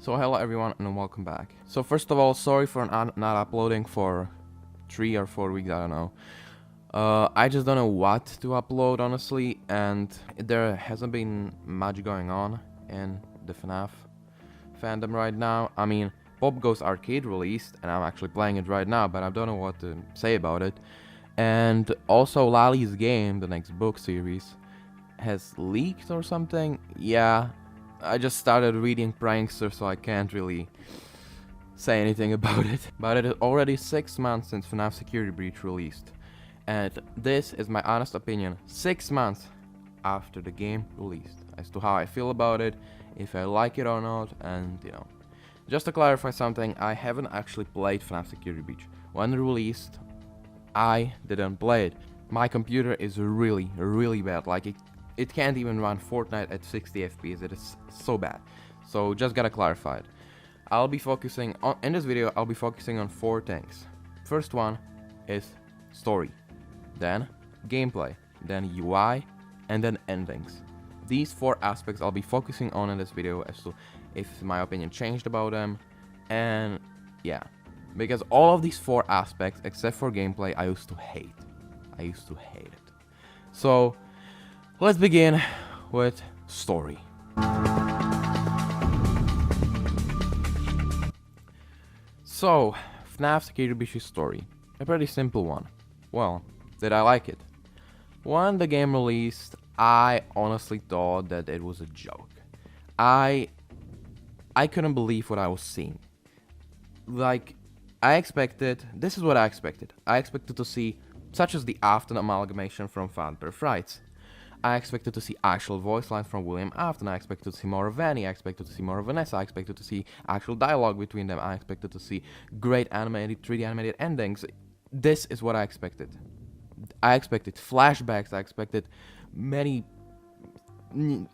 So hello everyone and welcome back. So first of all, sorry for not uploading for 3 or 4 weeks, I don't know. I just don't know what to upload honestly, and there hasn't been much going on in the FNAF fandom right now. I mean, Pop Goes Arcade released and I'm actually playing it right now, but I don't know what to say about it. And also Lali's game, the next book series, has leaked or something. Yeah, I just started reading Prankster, so I can't really say anything about it. But it is already 6 months since FNAF Security Breach released. And this is my honest opinion, 6 months after the game released, as to how I feel about it, if I like it or not, and you know. Just to clarify something, I haven't actually played FNAF Security Breach. When released, I didn't play it. My computer is really bad, like it can't even run Fortnite at 60 FPS, it is so bad. So just gotta clarify it. I'll be focusing on, in this video, I'll be focusing on 4 things. First one is story, then gameplay, then UI, and then endings. These 4 aspects I'll be focusing on in this video as to if my opinion changed about them, and yeah. Because all of these 4 aspects, except for gameplay, I used to hate. I used to hate it. So, let's begin with story. So, FNAF Security Breach's story. A pretty simple one. Well, did I like it? When the game released, I honestly thought that it was a joke. I couldn't believe what I was seeing. Like, this is what I expected. I expected to see, such as the Afton amalgamation from Fazbear Frights. I expected to see actual voice lines from William Afton. I expected to see more of Vanny. I expected to see more of Vanessa. I expected to see actual dialogue between them. I expected to see great animated, 3D animated endings. This is what I expected. I expected flashbacks. I expected many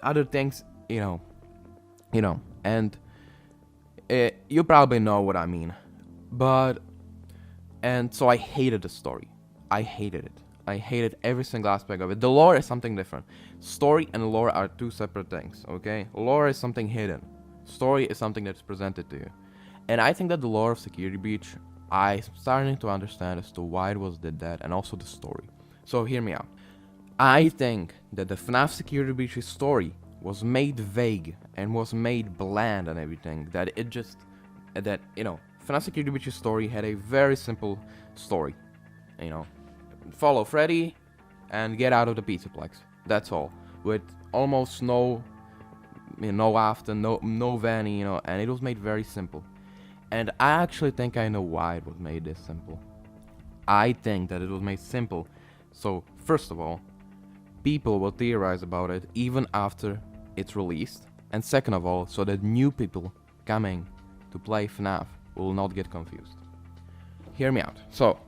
other things, you know, and you probably know what I mean. And so I hated the story. I hated it. I hated every single aspect of it. The lore is something different. Story and lore are 2 separate things, okay? Lore is something hidden. Story is something that's presented to you. And I think that the lore of Security Breach, I'm starting to understand as to why it was did that, and also the story. So hear me out. I think that the FNAF Security Breach's story was made vague and was made bland and everything. FNAF Security Breach's story had a very simple story, you know. Follow Freddy and get out of the Pizzaplex. That's all. With almost no Afton, no Vanny, you know, and it was made very simple. And I actually think I know why it was made this simple. I think that it was made simple. So, first of all, people will theorize about it even after it's released. And second of all, so that new people coming to play FNAF will not get confused. Hear me out. So,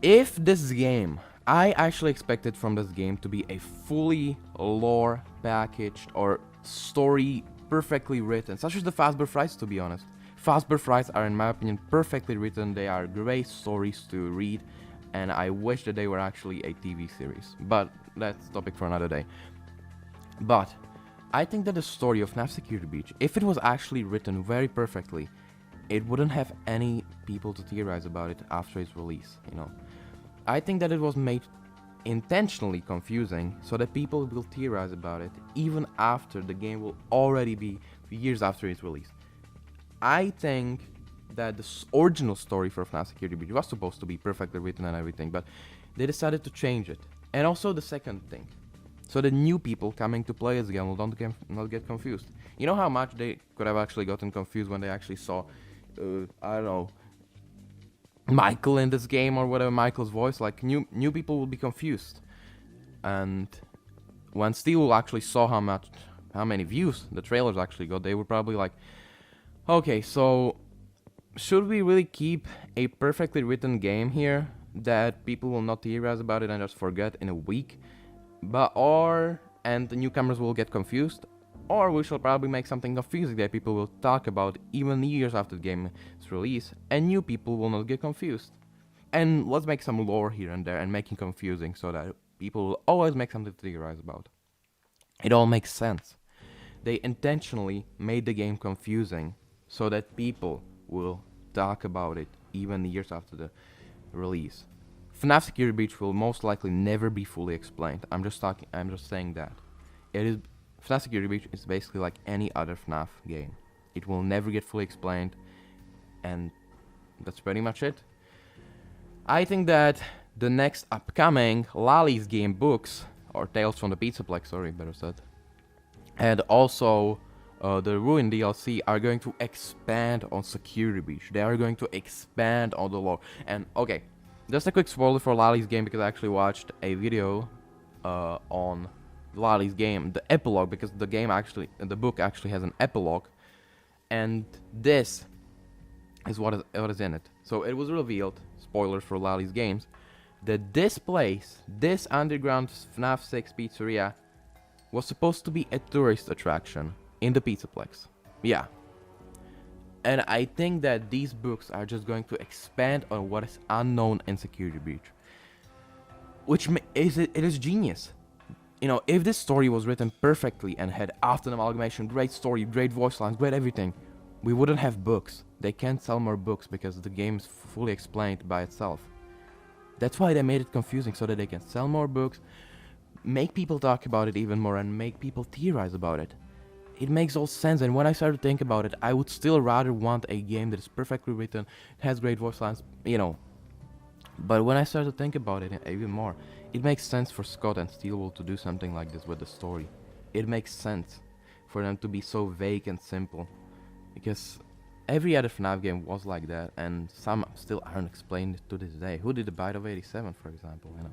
if this game, I actually expected from this game to be a fully lore packaged or story perfectly written, such as the Fazbear Frights, to be honest. Fazbear Frights are, in my opinion, perfectly written. They are great stories to read, and I wish that they were actually a TV series. But that's a topic for another day. But I think that the story of FNAF Security Breach, if it was actually written very perfectly, it wouldn't have any people to theorize about it after its release, you know. I think that it was made intentionally confusing so that people will theorize about it even after the game will already be years after its release. I think that the original story for FNAF Security Breach was supposed to be perfectly written and everything, but they decided to change it. And also the second thing, so the new people coming to play this game will not get confused. You know how much they could have actually gotten confused when they actually saw, I don't know, Michael in this game or whatever, Michael's voice. Like new people will be confused. And when Steve actually saw how many views the trailers actually got, they were probably like, okay, so should we really keep a perfectly written game here that people will not theorize about it and just forget in a week? And the newcomers will get confused? Or we shall probably make something confusing that people will talk about even years after the game's release, and new people will not get confused. And let's make some lore here and there and make it confusing so that people will always make something to theorize about. It all makes sense. They intentionally made the game confusing so that people will talk about it even years after the release. FNAF Security Breach will most likely never be fully explained. I'm just saying that. FNAF Security Breach is basically like any other FNAF game. It will never get fully explained, and that's pretty much it. I think that the next upcoming Lali's game books, or Tales from the Pizzaplex, sorry, better said, and also the Ruin DLC are going to expand on Security Breach. They are going to expand on the lore. And okay, just a quick spoiler for Lali's game, because I actually watched a video on Lali's game, the epilogue, because the book actually has an epilogue, and this is what is in it. So it was revealed, spoilers for Lali's games, that this place, this underground FNAF 6 pizzeria, was supposed to be a tourist attraction in the Pizzaplex. Yeah. And I think that these books are just going to expand on what is unknown in Security Breach, which it is genius. You know, if this story was written perfectly and had often amalgamation, great story, great voice lines, great everything, we wouldn't have books. They can't sell more books because the game is fully explained by itself. That's why they made it confusing, so that they can sell more books, make people talk about it even more, and make people theorize about it. It makes all sense, and when I started to think about it, I would still rather want a game that is perfectly written, has great voice lines, you know. But when I started to think about it even more, it makes sense for Scott and Steelwool to do something like this with the story. It makes sense for them to be so vague and simple, because every other FNAF game was like that, and some still aren't explained to this day. Who did the Bite of 87, for example, you know?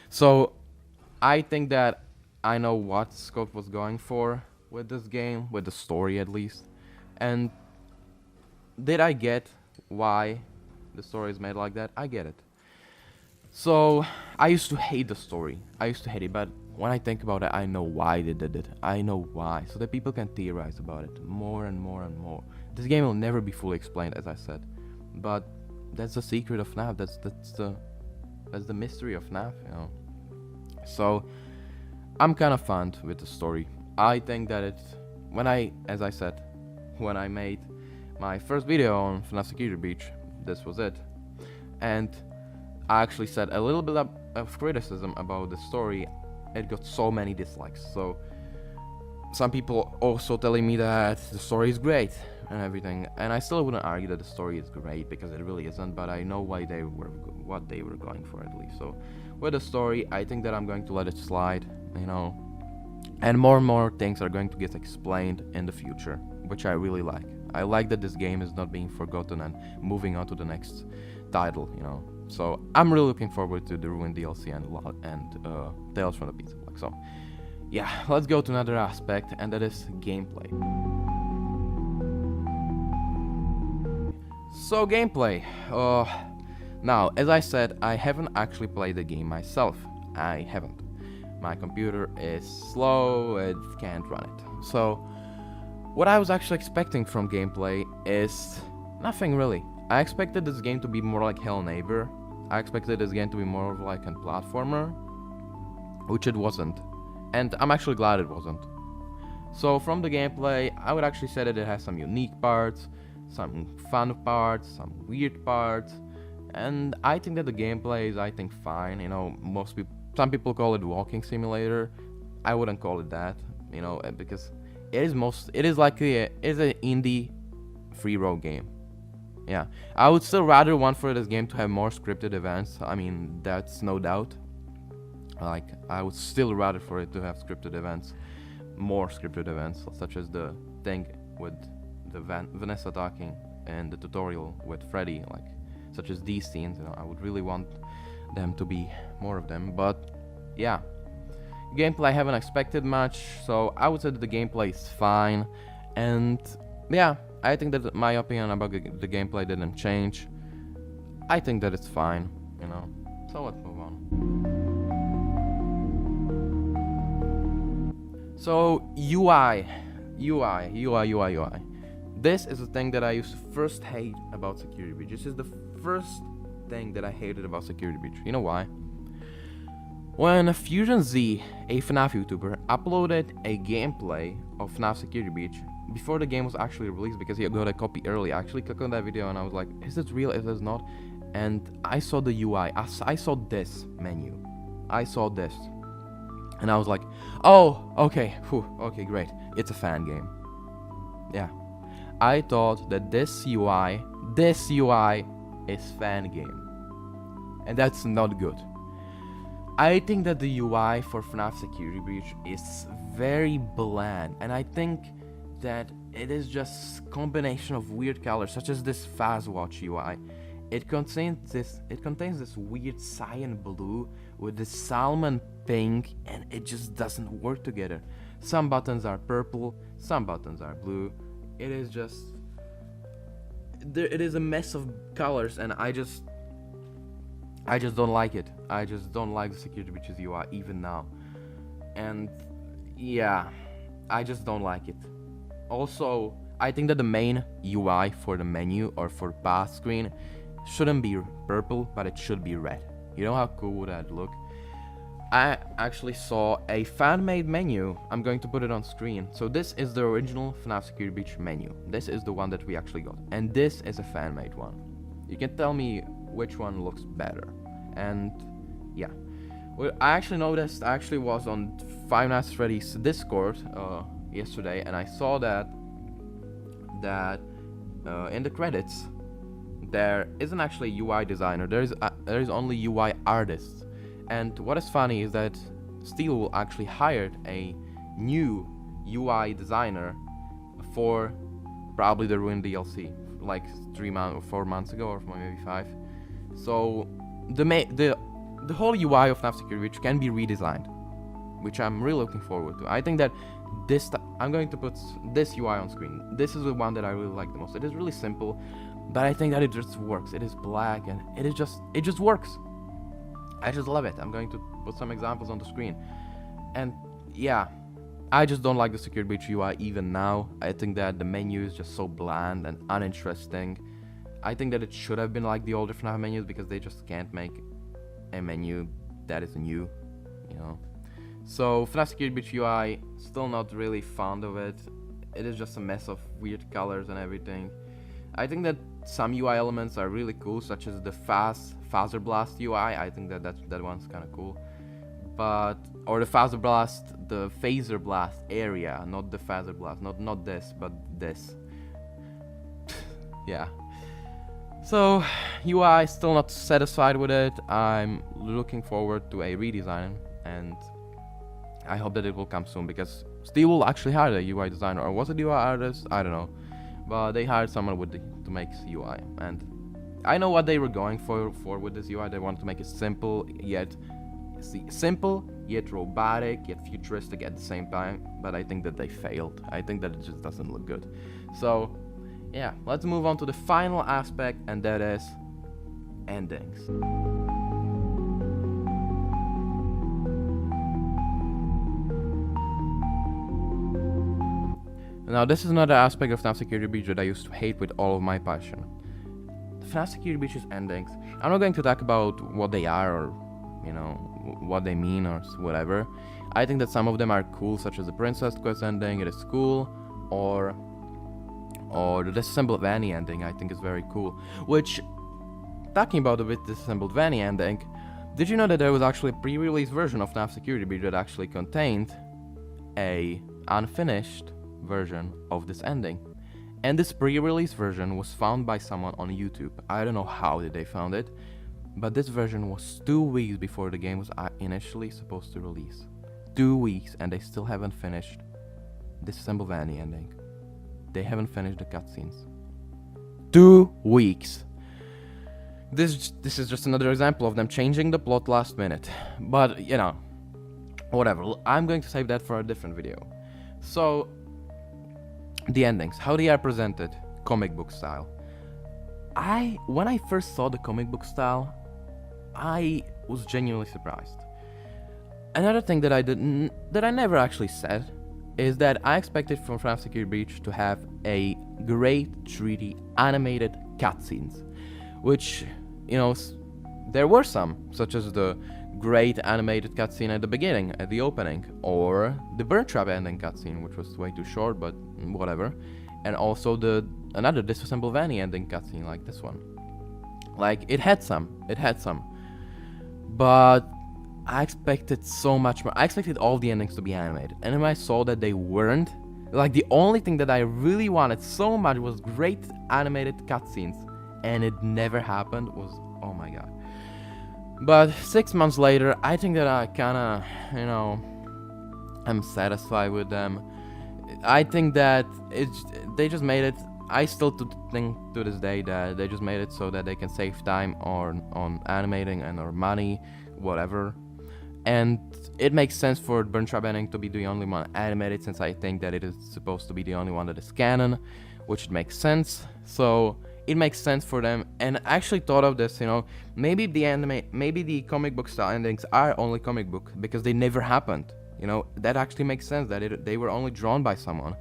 So I think that I know what Scott was going for with this game, with the story at least. And did I get why the story is made like that? I get it. So I used to hate the story. I used to hate it, but when I think about it, I know why they did it. I know why, so that people can theorize about it more and more and more. This game will never be fully explained, as I said, but that's the secret of FNAF. That's the mystery of FNAF, you know. So I'm kind of fun with the story. I think that as I said, when I made my first video on FNAF Security Breach, this was it. And I actually said a little bit of criticism about the story. It got so many dislikes. So some people also telling me that the story is great and everything, and I still wouldn't argue that the story is great, because it really isn't, but I know what they were going for, at least. So with the story, I think that I'm going to let it slide, you know, and more things are going to get explained in the future, which I really like. I like that this game is not being forgotten and moving on to the next title, you know. So I'm really looking forward to the Ruin DLC and Tales from the Pizzaplex. So yeah, let's go to another aspect, and that is gameplay. So gameplay. Now, as I said, I haven't actually played the game myself. I haven't. My computer is slow, it can't run it. So what I was actually expecting from gameplay is nothing really. I expected this game to be more like Hell Neighbor. I expected this game to be more of like a platformer, which it wasn't. And I'm actually glad it wasn't. So from the gameplay, I would actually say that it has some unique parts, some fun parts, some weird parts, and I think that the gameplay is, I think, fine. You know, some people call it walking simulator. I wouldn't call it that, you know, because it is an indie free roam game. Yeah, I would still rather want for this game to have more scripted events. I mean, that's no doubt. Like, I would still rather for it to have scripted events, more scripted events, such as the thing with the Vanessa talking and the tutorial with Freddy, like, such as these scenes. You know, I would really want them to be more of them. But yeah, gameplay I haven't expected much, so I would say that the gameplay is fine. And yeah, I think that my opinion about the gameplay didn't change. I think that it's fine, you know. So let's move on. So UI. This is the thing that I used to first hate about Security Breach. This is the first thing that I hated about Security Breach. You know why? When Fusion Z, a FNAF YouTuber, uploaded a gameplay of FNAF Security Breach before the game was actually released, because he got a copy early, I actually clicked on that video and I was like, is it real, is it not? And I saw the UI, I saw this menu, I saw this, and I was like, oh, okay, okay, great, it's a fan game. Yeah, I thought that this UI is fan game, and that's not good. I think that the UI for FNAF Security Breach is very bland, and I think that it is just combination of weird colors, such as this Fazwatch UI. It contains this weird cyan blue with this salmon pink, and it just doesn't work together. Some buttons are purple, some buttons are blue. It is just it is a mess of colors, and I just don't like it. I just don't like the Security Breach's UI even now. And yeah, I just don't like it. Also, I think that the main UI for the menu or for path screen shouldn't be purple, but it should be red. You know how cool would that look? I actually saw a fan-made menu. I'm going to put it on screen. So this is the original FNAF Security Breach menu. This is the one that we actually got. And this is a fan-made one. You can tell me which one looks better. And yeah, well, I actually noticed, I actually was on Five Nights at Freddy's Discord yesterday, and I saw that in the credits there isn't actually a UI designer. There is only UI artists. And what is funny is that Steel actually hired a new UI designer for probably the Ruin DLC, like 3 months or 4 months ago, or maybe 5. So the whole UI of FNAF Security Breach can be redesigned, which I'm really looking forward to. I think that I'm going to put this UI on screen. This is the one that I really like the most. It is really simple, but I think that it just works. It is black and it just works. I just love it. I'm going to put some examples on the screen. And yeah, I just don't like the Security Breach UI even now. I think that the menu is just so bland and uninteresting. I think that it should have been like the older FNAF menus, because they just can't make a menu that is new, you know. So FNAF Security Breach UI, still not really fond of it. It is just a mess of weird colors and everything. I think that some UI elements are really cool, such as the Phaser Blast UI. I think that one's kind of cool. Or the Phaser Blast, the Phaser Blast area, not the Phaser Blast, not this, but this. Yeah. So UI, still not satisfied with it. I'm looking forward to a redesign, and I hope that it will come soon, because Steve will actually hire a UI designer, or was it UI artist? I don't know. But they hired someone to make UI, and I know what they were going for with this UI. They wanted to make it simple yet robotic yet futuristic at the same time. But I think that they failed. I think that it just doesn't look good. So yeah, let's move on to the final aspect, and that is endings. Now, this is another aspect of FNAF Security Breach that I used to hate with all of my passion. The FNAF Security Breach's endings. I'm not going to talk about what they are, or, you know, what they mean, or whatever. I think that some of them are cool, such as the Princess Quest ending, it is cool, or the Disassembled Vanny ending, I think is very cool. Which, talking about the Disassembled Vanny ending, did you know that there was actually a pre-release version of FNAF Security Breach that actually contained a unfinished version of this ending? And this pre-release version was found by someone on YouTube. I don't know how did they found it, but this version was 2 weeks before the game was initially supposed to release. 2 weeks, and they still haven't finished Disassembled Vanny ending. They haven't finished the cutscenes. 2 weeks. This is just another example of them changing the plot last minute. But, you know, whatever. I'm going to save that for a different video. So, the endings, how they are presented, comic book style. When I first saw the comic book style, I was genuinely surprised. Another thing that I never actually said is that I expected from FNAF Security Breach to have a great 3D animated cutscenes, which, you know, there were some, such as the great animated cutscene at the beginning, at the opening, or the bird trap ending cutscene, which was way too short, but whatever, and also another Disassemble Vanny ending cutscene like this one. Like, it had some, but I expected so much more. I expected all the endings to be animated, and when I saw that they weren't, like, the only thing that I really wanted so much was great animated cutscenes, and it never happened. Was, oh my god. But 6 months later, I think that I kinda, you know, I'm satisfied with them. I think that they just made it. I still think to this day that they just made it so that they can save time on animating and or money, whatever. And it makes sense for Burn Trap ending to be the only one animated, since I think that it is supposed to be the only one that is canon, which makes sense. So it makes sense for them. And I actually thought of this, you know, maybe the comic book style endings are only comic book because they never happened. You know, that actually makes sense, that they were only drawn by someone.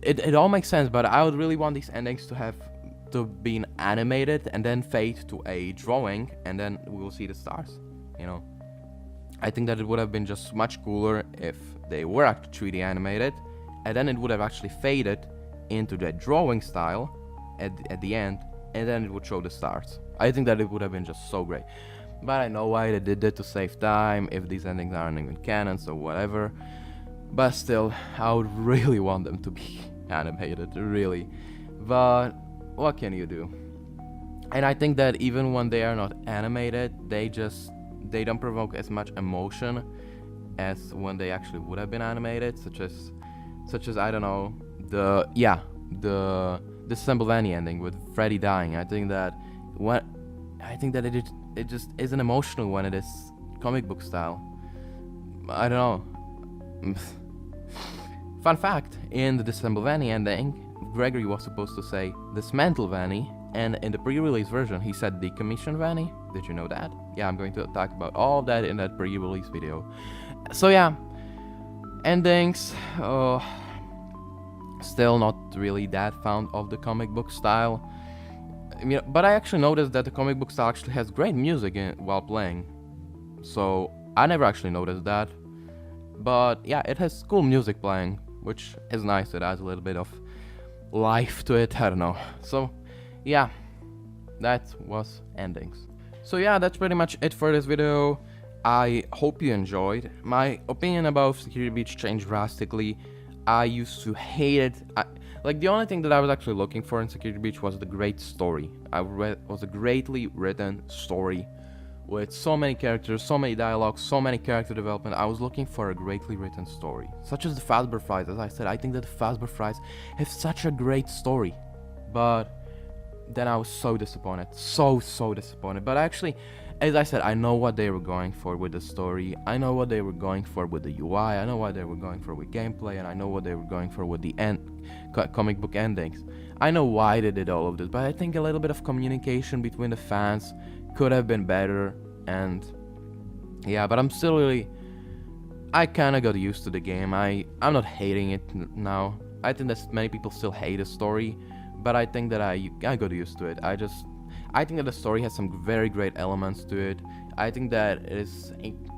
It all makes sense, but I would really want these endings to be animated and then fade to a drawing, and then we will see the stars, you know. I think that it would have been just much cooler if they were actually 3D animated, and then it would have actually faded into that drawing style at the end, and then it would show the stars. I think that it would have been just so great. But I know why they did that, to save time, if these endings aren't even canon, so whatever. But still, I would really want them to be animated, really. But what can you do? And I think that even when they are not animated, they don't provoke as much emotion as when they actually would have been animated, such as I don't know, the Disassemble Vanny ending with Freddy dying. I think that it just isn't emotional when it is comic book style. I don't know. Fun fact, in the Disassemble Vanny ending, Gregory was supposed to say Dismantle Vanny, and in the pre-release version he said Decommission Vanny. Did you know that? Yeah, I'm going to talk about all of that in that pre-release video. So yeah, endings, still not really that fond of the comic book style. I mean, but I actually noticed that the comic book style actually has great music while playing. So I never actually noticed that. But yeah, it has cool music playing, which is nice. It adds a little bit of life to it. I don't know. So yeah, that was endings. So yeah, that's pretty much it for this video. I hope you enjoyed. My opinion about Security Breach changed drastically. I used to hate it. Like, the only thing that I was actually looking for in Security Breach was the great story. Was a greatly written story with so many characters, so many dialogues, so many character development. I was looking for a greatly written story, such as the Fazbear Fries. As I said, I think that the Fazbear Fries have such a great story, but then I was so disappointed, so disappointed. But actually, as I said, I know what they were going for with the story. I know what they were going for with the UI. I know what they were going for with gameplay, and I know what they were going for with the comic book endings. I know why they did all of this, but I think a little bit of communication between the fans could have been better. And yeah, but I'm still really, I kind of got used to the game. I'm not hating it now. I think that many people still hate the story, but I think that I got used to it. I think that the story has some very great elements to it. I think that it is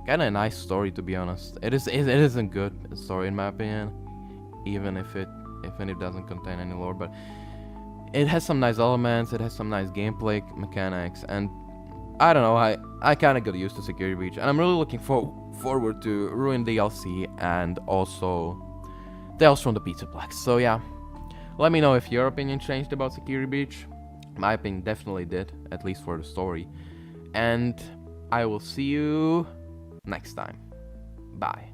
kind of a nice story, to be honest. It isn't a good story in my opinion, even if it doesn't contain any lore, but it has some nice elements. It has some nice gameplay mechanics, and I don't know. I kind of got used to Security Breach, and I'm really looking forward to Ruin DLC and also Tales from the Pizzaplex. So yeah, let me know if your opinion changed about Security Breach. My opinion definitely did, at least for the story. And I will see you next time. Bye.